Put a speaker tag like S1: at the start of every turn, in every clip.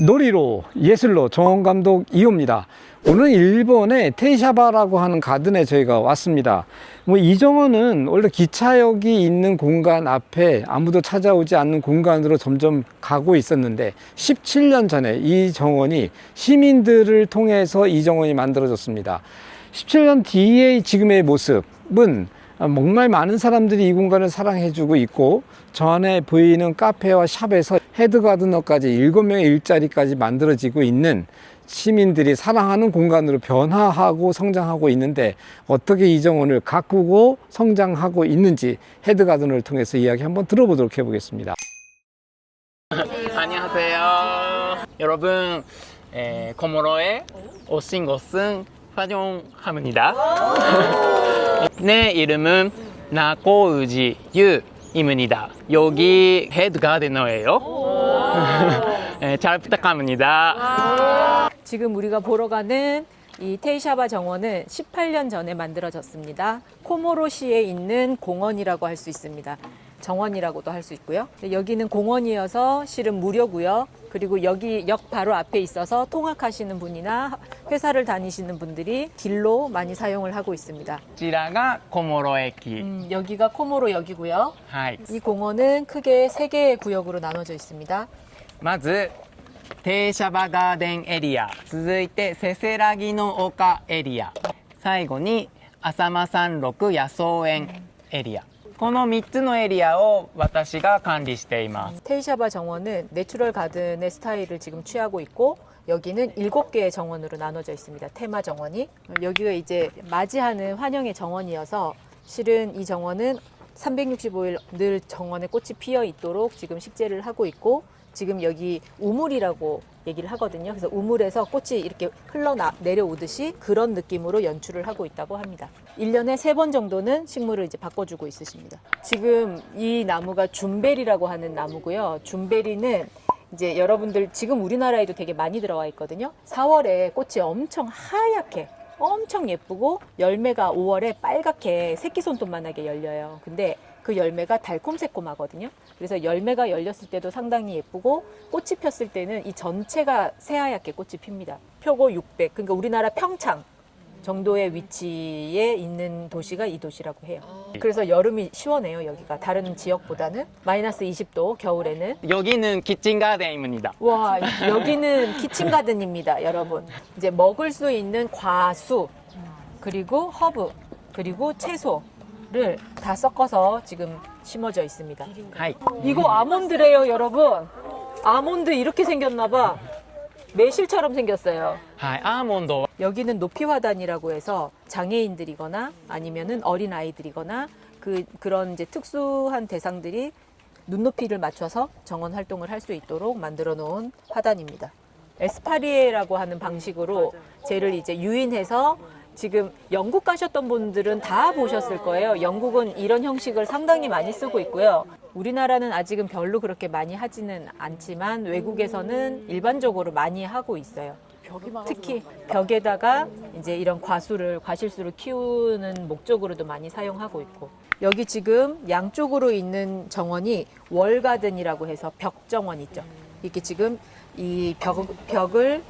S1: 놀이로 예술로 정원감독 이호입니다. 오늘 일본의 테이샤바라고 하는 가든에 저희가 왔습니다. 이 정원은 원래 기차역이 있는 공간 앞에 아무도 찾아오지 않는 공간으로 점점 가고 있었는데 17년 전에 이 정원이 시민들을 통해서 이 정원이 만들어졌습니다. 17년 뒤의 지금의 모습은 정말 많은 사람들이 이 공간을 사랑해주고 있고, 저 안에 보이는 카페와 샵에서 헤드가드너까지 7명의 일자리까지 만들어지고 있는 시민들이 사랑하는 공간으로 변화하고 성장하고 있는데, 어떻게 이 정원을 가꾸고 성장하고 있는지 헤드가드너를 통해서 이야기 한번 들어보도록 해보겠습니다.
S2: 안녕하세요. 여러분, 코모로에 오신 것은 환영합니다. 내 이름은 나코우지 유입니다. 여기 헤드가드너예요. 잘 부탁합니다.
S3: 지금 우리가 보러 가는 이 테이샤바 정원은 18년 전에 만들어졌습니다. 코모로시에 있는 공원이라고 할 수 있습니다. 정원이라고도 할 수 있고요. 여기는 공원이어서 실은 무료고요. 그리고 여기 역 바로 앞에 있어서 통학하시는 분이나 회사를 다니시는 분들이 길로 많이 사용을 하고 있습니다.
S2: こちらが小諸駅。
S3: 여기가 코모로 역이고요.
S2: はい。
S3: 이 공원은 크게 3개의 구역으로 나눠져 있습니다.
S2: まず停車場ガーデンエリア、続いてせせらぎの丘エリア、最後に浅間山麓野草園エリア、この3つのエリアを私が管理しています。
S3: 테이샤바 정원은 내추럴 가든의 스타일을 지금 취하고 있고, 여기는 7개의 정원으로 나눠져 있습니다. 테마 정원이. 여기가 이제 맞이하는 환영의 정원이어서 실은 이 정원은 365일 늘 정원에 꽃이 피어 있도록 지금 식재를 하고 있고, 지금 여기 우물이라고 얘기를 하거든요. 그래서 우물에서 꽃이 이렇게 내려오듯이 그런 느낌으로 연출을 하고 있다고 합니다. 1년에 3번 정도는 식물을 이제 바꿔주고 있으십니다. 지금 이 나무가 줌베리라고 하는 나무고요. 줌베리는 이제 여러분들 지금 우리나라에도 되게 많이 들어와 있거든요. 4월에 꽃이 엄청 하얗게 엄청 예쁘고, 열매가 5월에 빨갛게 새끼손톱만하게 열려요. 근데 그 열매가 달콤새콤하거든요. 그래서 열매가 열렸을 때도 상당히 예쁘고, 꽃이 폈을 때는 이 전체가 새하얗게 꽃이 핍니다. 표고 600, 그러니까 우리나라 평창 정도의 위치에 있는 도시가 이 도시라고 해요. 그래서 여름이 시원해요. 여기가 다른 지역보다는 마이너스 20도 겨울에는.
S2: 여기는 키친 가든입니다.
S3: 와, 여기는 키친가든입니다, 여러분. 이제 먹을 수 있는 과수, 그리고 허브, 그리고 채소를 다 섞어서 지금 심어져 있습니다.
S2: はい。
S3: 이거 아몬드래요, 여러분. 아몬드 이렇게 생겼나봐. 매실처럼 생겼어요.
S2: はい。アーモンドは
S3: 여기는 높이화단이라고 해서 장애인들이거나 아니면은 어린 아이들이거나 그런 이제 특수한 대상들이 눈높이를 맞춰서 정원 활동을 할 수 있도록 만들어 놓은 화단입니다. 에스파리에라고 하는 방식으로 쟤를 이제 유인해서, 지금 영국 가셨던 분들은 다 보셨을 거예요. 영국은 이런 형식을 상당히 많이 쓰고 있고요. 우리나라는 아직은 별로 그렇게 많이 하지는 않지만 외국에서는 일반적으로 많이 하고 있어요. 특히 벽에다가 이제 이런 과실수를 키우는 목적으로도 많이 사용하고 있고, 여기 지금 양쪽으로 있는 정원이 월가든이라고 해서 벽정원 있죠. 이렇게 지금 이 벽을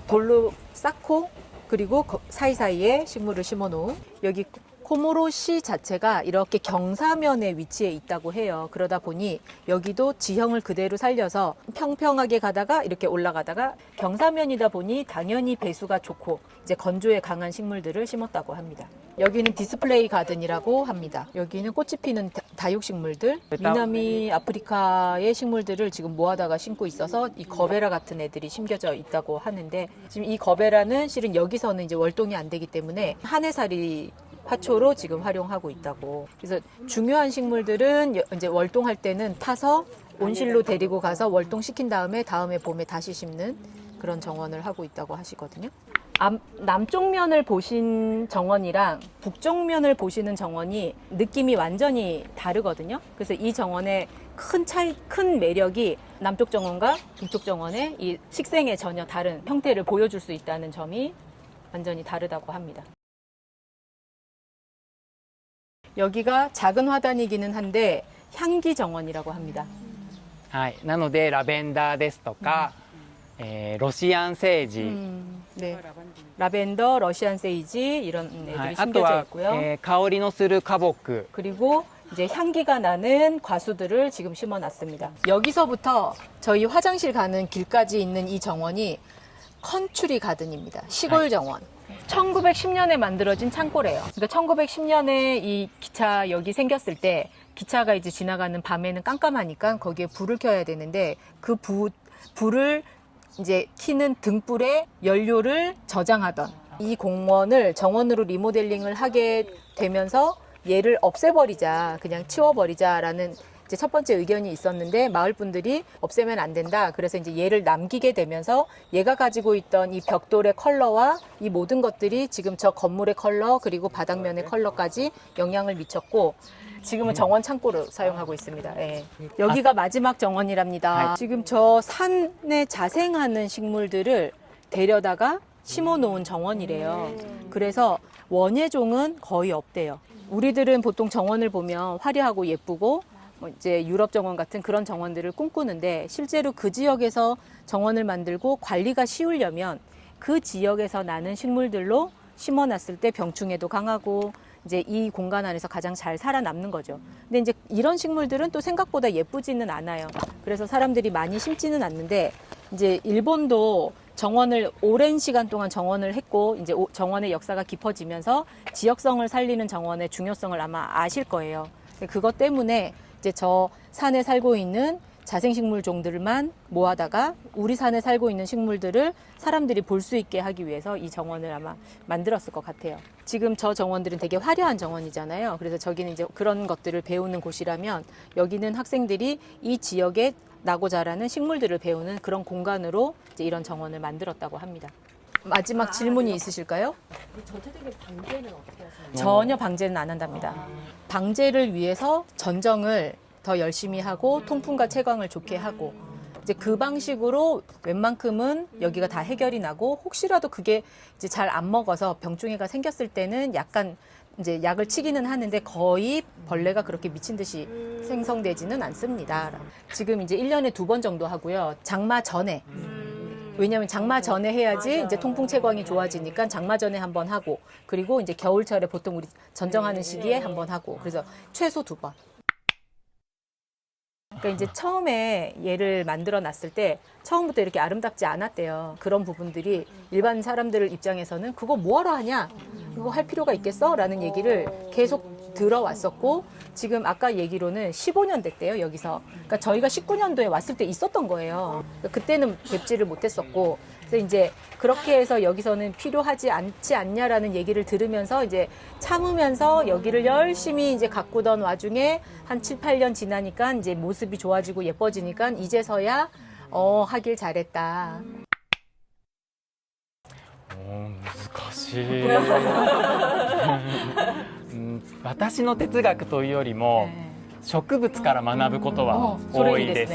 S3: 돌로 쌓고, 그리고 사이사이에 식물을 심어 놓은, 여기 코모로시 자체가 이렇게 경사면에 위치해 있다고 해요. 그러다 보니 여기도 지형을 그대로 살려서 평평하게 가다가 이렇게 올라가다가, 경사면이다 보니 당연히 배수가 좋고 이제 건조에 강한 식물들을 심었다고 합니다. 여기는 디스플레이 가든이라고 합니다. 여기는 꽃이 피는 다육식물들, 미남이 아프리카의 식물들을 지금 모아다가 심고 있어서 이 거베라 같은 애들이 심겨져 있다고 하는데, 지금 이 거베라는 실은 여기서는 이제 월동이 안 되기 때문에 한해살이 화초로 지금 활용하고 있다고. 그래서 중요한 식물들은 이제 월동할 때는 타서 온실로 데리고 가서 월동시킨 다음에 봄에 다시 심는 그런 정원을 하고 있다고 하시거든요. 남쪽 면을 보신 정원이랑 북쪽 면을 보시는 정원이 느낌이 완전히 다르거든요. 그래서 이 정원의 큰 매력이 남쪽 정원과 북쪽 정원의 이 식생의 전혀 다른 형태를 보여줄 수 있다는 점이 완전히 다르다고 합니다. 여기가 작은 화단이기는 한데 향기 정원이라고 합니다.
S2: はい。なのでラベンダーですとか、ロシアンセージ、
S3: 네. 라벤더, 러시안 세이지 이런 애들이
S2: はい、あと
S3: 심겨져
S2: は、
S3: 있고요.
S2: 香りのする花木
S3: 그리고 이제 향기가 나는 과수들을 지금 심어놨습니다. 여기서부터 저희 화장실 가는 길까지 있는 이 정원이 컨츄리 가든입니다. 시골 정원. 1910년에 만들어진 창고래요. 그러니까 1910년에 이 기차역이 생겼을 때 기차가 이제 지나가는 밤에는 깜깜하니까 거기에 불을 켜야 되는데 그 불을 이제 켜는 등불에 연료를 저장하던 이 공원을 정원으로 리모델링을 하게 되면서 얘를 없애버리자, 그냥 치워버리자라는 이제 첫 번째 의견이 있었는데 마을 분들이 없애면 안 된다. 그래서 이제 얘를 남기게 되면서 얘가 가지고 있던 이 벽돌의 컬러와 이 모든 것들이 지금 저 건물의 컬러 그리고 바닥면의 컬러까지 영향을 미쳤고 지금은 정원 창고로 사용하고 있습니다. 예. 여기가 마지막 정원이랍니다. 지금 저 산에 자생하는 식물들을 데려다가 심어 놓은 정원이래요. 그래서 원예종은 거의 없대요. 우리들은 보통 정원을 보면 화려하고 예쁘고 뭐 이제 유럽 정원 같은 그런 정원들을 꿈꾸는데 실제로 그 지역에서 정원을 만들고 관리가 쉬우려면 그 지역에서 나는 식물들로 심어놨을 때 병충해도 강하고 이제 이 공간 안에서 가장 잘 살아남는 거죠. 근데 이제 이런 식물들은 또 생각보다 예쁘지는 않아요. 그래서 사람들이 많이 심지는 않는데 이제 일본도 정원을 오랜 시간 동안 정원을 했고 이제 정원의 역사가 깊어지면서 지역성을 살리는 정원의 중요성을 아마 아실 거예요. 그것 때문에 이제 저 산에 살고 있는 자생식물 종들만 모아다가 우리 산에 살고 있는 식물들을 사람들이 볼 수 있게 하기 위해서 이 정원을 아마 만들었을 것 같아요. 지금 저 정원들은 되게 화려한 정원이잖아요. 그래서 저기는 이제 그런 것들을 배우는 곳이라면 여기는 학생들이 이 지역에 나고 자라는 식물들을 배우는 그런 공간으로 이제 이런 정원을 만들었다고 합니다. 마지막 질문이 있으실까요?
S4: 전체적인 방제는 어떻게 하시나요?
S3: 전혀 방제는 안 한답니다. 방제를 위해서 전정을 더 열심히 하고 통풍과 채광을 좋게 하고 이제 그 방식으로 웬만큼은 여기가 다 해결이 나고 혹시라도 그게 이제 잘 안 먹어서 병충해가 생겼을 때는 약간 이제 약을 치기는 하는데 거의 벌레가 그렇게 미친 듯이 생성되지는 않습니다. 지금 이제 1년에 2번 정도 하고요. 장마 전에. 왜냐하면 장마 전에 해야지 이제 통풍 채광이 좋아지니까 장마 전에 한번 하고 그리고 이제 겨울철에 보통 우리 전정하는 시기에 한번 하고 그래서 최소 2번. 그러니까 이제 처음에 얘를 만들어 놨을 때 처음부터 이렇게 아름답지 않았대요. 그런 부분들이 일반 사람들 입장에서는 그거 뭐하러 하냐? 그거 할 필요가 있겠어? 라는 얘기를 계속 들어왔었고 지금 아까 얘기로는 15년 됐대요, 여기서. 그러니까 저희가 19년도에 왔을 때 있었던 거예요. 그러니까 그때는 뵙지를 못했었고 그래서 이제 그렇게 해서 여기서는 필요하지 않지 않냐라는 얘기를 들으면서 이제 참으면서 여기를 열심히 이제 가꾸던 와중에 한 7, 8년 지나니까 이제 모습이 좋아지고 예뻐지니까 이제서야 하길 잘했다.
S2: 難しいうん私の哲学というよりも植物から学ぶことは多いです。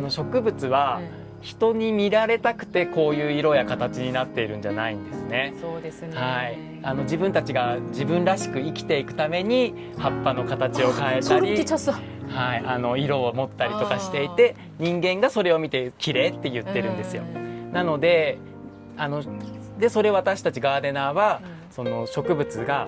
S2: 植物は人に見られたくてこういう色や形になっているんじゃないんですね。
S3: そうですね。
S2: はい、自分たちが自分らしく生きていくために葉っぱの形を変えたり、はい、色を持ったりとかしていて人間がそれを見て綺麗って言ってるんですよ。なのでそれを私たちガーデナーはその植物が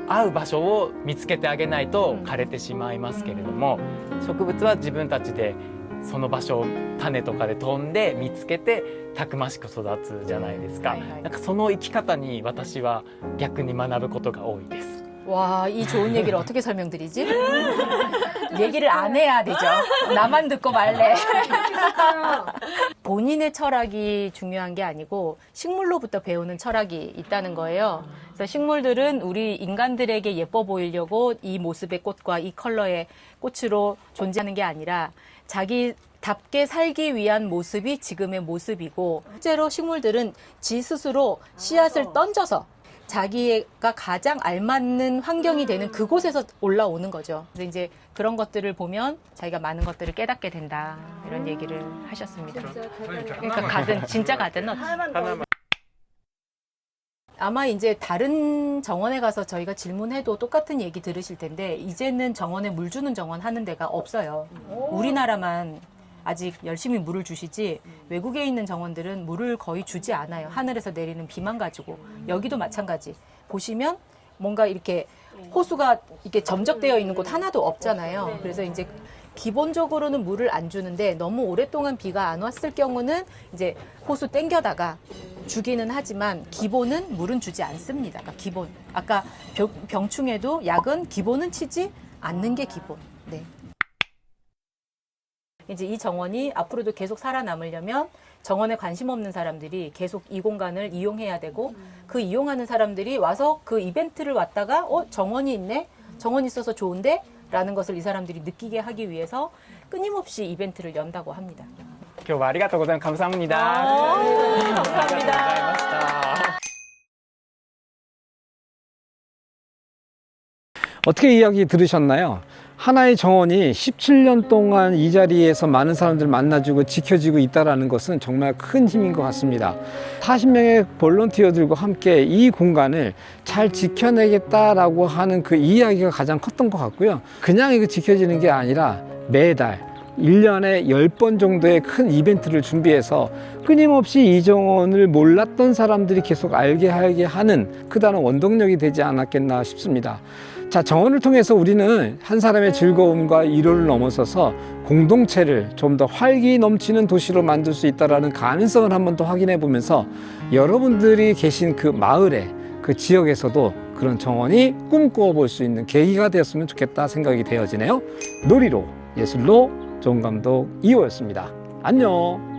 S2: 合う場所を見つけてあげないと枯れてしまいますけれども、植物は自分たちでその場所を種とかで飛んで見つけてたくましく育つじゃないですか。なんかその生き方に私は逆に学ぶことが多いです。
S3: 와, 이 좋은 얘기를 어떻게 설명드리지? 얘기를 안 해야 되죠. 나만 듣고 말래. 본인의 철학이 중요한 게 아니고 식물로부터 배우는 철학이 있다는 거예요. 그래서 식물들은 우리 인간들에게 예뻐 보이려고 이 모습의 꽃과 이 컬러의 꽃으로 존재하는 게 아니라 자기답게 살기 위한 모습이 지금의 모습이고 실제로 식물들은 지 스스로 씨앗을 던져서 자기가 가장 알맞는 환경이 되는 그곳에서 올라오는 거죠. 그래서 이제 그런 것들을 보면 자기가 많은 것들을 깨닫게 된다. 이런 얘기를 하셨습니다. 그러니까 진짜 가든넛. 아마 이제 다른 정원에 가서 저희가 질문해도 똑같은 얘기 들으실 텐데 이제는 정원에 물 주는 정원 하는 데가 없어요. 우리나라만 아직 열심히 물을 주시지 외국에 있는 정원들은 물을 거의 주지 않아요. 하늘에서 내리는 비만 가지고. 여기도 마찬가지. 보시면 뭔가 이렇게 호수가 이렇게 점적되어 있는 곳 하나도 없잖아요. 그래서 이제 기본적으로는 물을 안 주는데 너무 오랫동안 비가 안 왔을 경우는 이제 호수 땡겨다가 주기는 하지만 기본은 물은 주지 않습니다. 그러니까 기본. 아까 병충해도 약은 기본은 치지 않는 게 기본. 네. 이제 이 정원이 앞으로도 계속 살아남으려면 정원에 관심 없는 사람들이 계속 이 공간을 이용해야 되고 그 이용하는 사람들이 와서 그 이벤트를 왔다가 정원이 있네? 정원이 있어서 좋은데? 라는 것을 이 사람들이 느끼게 하기 위해서 끊임없이 이벤트를 연다고 합니다.
S2: 今日はありがとうございます。감사합니다.
S3: 감사합니다.
S1: 어떻게 이야기 들으셨나요? 하나의 정원이 17년 동안 이 자리에서 많은 사람들 만나주고 지켜지고 있다는 것은 정말 큰 힘인 것 같습니다. 40명의 볼런티어들과 함께 이 공간을 잘 지켜내겠다라고 하는 그 이야기가 가장 컸던 것 같고요. 그냥 이거 지켜지는 게 아니라 매달 1년에 10번 정도의 큰 이벤트를 준비해서 끊임없이 이 정원을 몰랐던 사람들이 계속 알게 하게 하는 크다는 원동력이 되지 않았겠나 싶습니다. 자, 정원을 통해서 우리는 한 사람의 즐거움과 일호를 넘어서서 공동체를 좀 더 활기 넘치는 도시로 만들 수 있다는 가능성을 한번 더 확인해 보면서 여러분들이 계신 그 마을에, 그 지역에서도 그런 정원이 꿈꾸어 볼 수 있는 계기가 되었으면 좋겠다 생각이 되어지네요. 놀이로, 예술로, 좋은 감독 2호였습니다. 안녕.